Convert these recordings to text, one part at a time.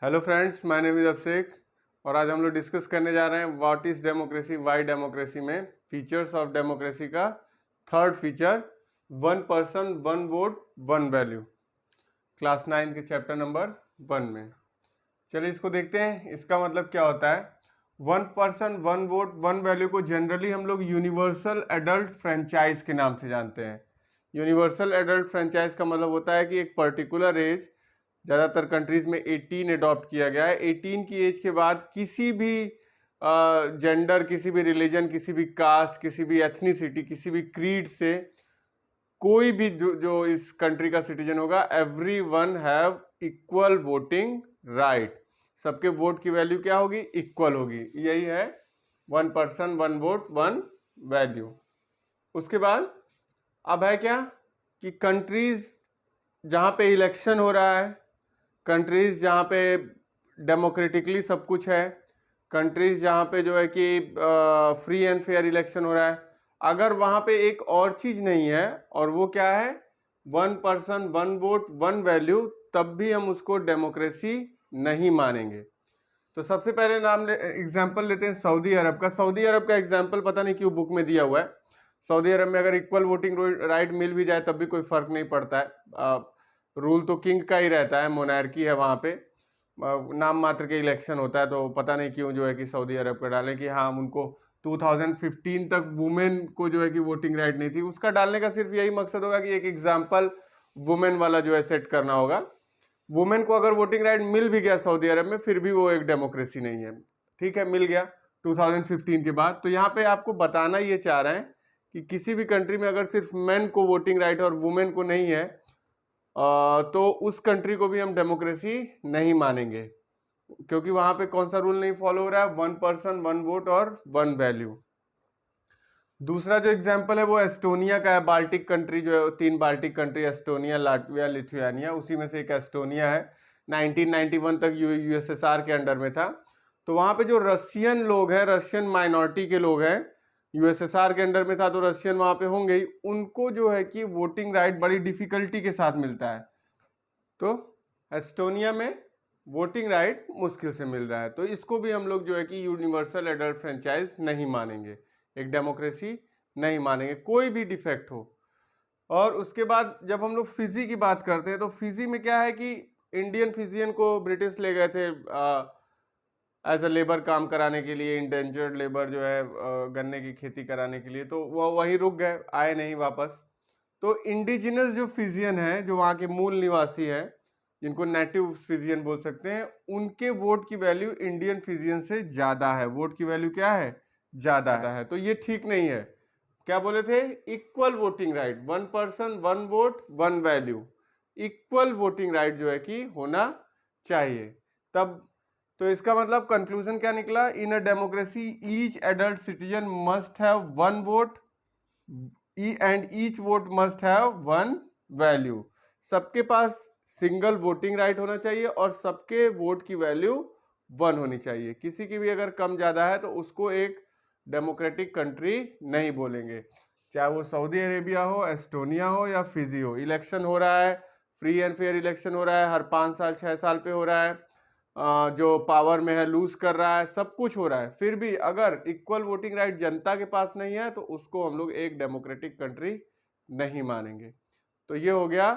Hello friends, my name is Abhishek और आज हम लोग डिस्कस करने जा रहे हैं what is democracy, why democracy में फीचर्स ऑफ डेमोक्रेसी का third feature, one person one vote one value, class 9 के चैप्टर नंबर 1 में। चलिए इसको देखते हैं। इसका मतलब क्या होता है? One person one vote one value को जनरली हम लोग यूनिवर्सल एडल्ट फ्रेंचाइज के नाम से जानते हैं। यूनिवर्सल एडल्ट फ्रेंचाइज का मतलब होता है कि एक पर्टिकुलर एज, ज़्यादातर कंट्रीज में 18 अडॉप्ट किया गया है। 18 की एज के बाद किसी भी जेंडर, किसी भी रिलीजन, किसी भी कास्ट, किसी भी एथनिसिटी, किसी भी क्रीड से कोई भी जो इस कंट्री का सिटीजन होगा, every one have equal voting right. सबके वोट की वैल्यू क्या होगी? इक्वल होगी। यही है one person one vote one value. उसके बाद अब है क्या कि कंट्रीज जहाँ पे इलेक्शन हो रहा है, कंट्रीज जहाँ पे डेमोक्रेटिकली सब कुछ है, कंट्रीज जहाँ पे जो है कि फ्री एंड फेयर इलेक्शन हो रहा है, अगर वहाँ पे एक और चीज़ नहीं है और वो क्या है? One person one vote one value, तब भी हम उसको डेमोक्रेसी नहीं मानेंगे। तो सबसे पहले एग्जाम्पल लेते हैं सऊदी अरब का। सऊदी अरब का एग्जाम्पल पता नहीं क्यों बुक में दिया हुआ है। सऊदी अरब में अगर इक्वल वोटिंग राइट मिल भी जाए तब भी कोई फर्क नहीं पड़ता है। रूल तो किंग का ही रहता है, मोनार्की है वहाँ पे, नाम मात्र के इलेक्शन होता है। तो पता नहीं क्यों जो है कि सऊदी अरब का डालें कि हाँ उनको 2015 तक वुमेन को जो है कि वोटिंग राइट नहीं थी। उसका डालने का सिर्फ यही मकसद होगा कि एक एग्जाम्पल वुमेन वाला जो है सेट करना होगा। वुमेन को अगर वोटिंग राइट मिल भी गया सऊदी अरब में, फिर भी वो एक डेमोक्रेसी नहीं है। ठीक है, मिल गया 2015 के बाद। तो यहाँ पे आपको बताना ये चाह रहे हैं कि किसी भी कंट्री में अगर सिर्फ मेन को वोटिंग राइट और वुमेन को नहीं है, तो उस कंट्री को भी हम डेमोक्रेसी नहीं मानेंगे, क्योंकि वहां पे कौन सा रूल नहीं फॉलो हो रहा है? वन पर्सन वन वोट और वन वैल्यू। दूसरा जो एग्जांपल है वो एस्टोनिया का है। बाल्टिक कंट्री जो है, 3 Baltic country, Estonia, Latvia, Lithuania, उसी में से एक एस्टोनिया है। 1991 तक यूएसएसआर के अंडर में था। तो वहां पे जो रशियन लोग हैं, रशियन माइनॉरिटी के लोग हैं, यूएसएसआर के अंडर में था तो रशियन वहां पे होंगे ही, उनको जो है कि वोटिंग राइट बड़ी डिफिकल्टी के साथ मिलता है। तो एस्टोनिया में वोटिंग राइट मुश्किल से मिल रहा है। तो इसको भी हम लोग जो है कि यूनिवर्सल एडल्ट फ्रेंचाइज नहीं मानेंगे, एक डेमोक्रेसी नहीं मानेंगे, कोई भी डिफेक्ट हो। और उसके बाद जब हम लोग फिजी की बात करते हैं तो फिजी में क्या है कि इंडियन फिजियन को ब्रिटिश ले गए थे एज अ लेबर काम कराने के लिए, इंडेंजर्ड लेबर जो है गन्ने की खेती कराने के लिए। तो वो वहीं रुक गए, आए नहीं वापस। तो इंडिजिनस जो फिजियन है, जो वहाँ के मूल निवासी हैं, जिनको नेटिव फिजियन बोल सकते हैं, उनके वोट की वैल्यू इंडियन फिजियन से ज़्यादा है। वोट की वैल्यू क्या है? ज़्यादा है। तो ये ठीक नहीं है। क्या बोले थे? Equal voting right, one person one vote one value, equal voting right जो है कि होना चाहिए तब। तो इसका मतलब कंक्लूजन क्या निकला? In a democracy each adult citizen must have one vote and each vote must have one value. सबके पास सिंगल वोटिंग राइट होना चाहिए और सबके वोट की वैल्यू वन होनी चाहिए। किसी की भी अगर कम ज्यादा है तो उसको एक डेमोक्रेटिक कंट्री नहीं बोलेंगे, चाहे वो सऊदी अरेबिया हो, एस्टोनिया हो या फिजी हो। इलेक्शन हो रहा है, फ्री एंड फेयर इलेक्शन हो रहा है, हर 5 साल 6 साल पे हो रहा है, जो पावर में है लूज कर रहा है, सब कुछ हो रहा है, फिर भी अगर इक्वल वोटिंग राइट जनता के पास नहीं है तो उसको हम लोग एक डेमोक्रेटिक कंट्री नहीं मानेंगे। तो ये हो गया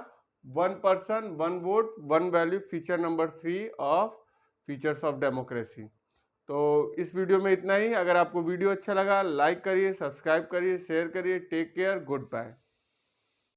one person one vote one value, feature number 3 of features of democracy. तो इस वीडियो में इतना ही। अगर आपको वीडियो अच्छा लगा, लाइक करिए, सब्सक्राइब करिए, शेयर करिए। Take care, good bye.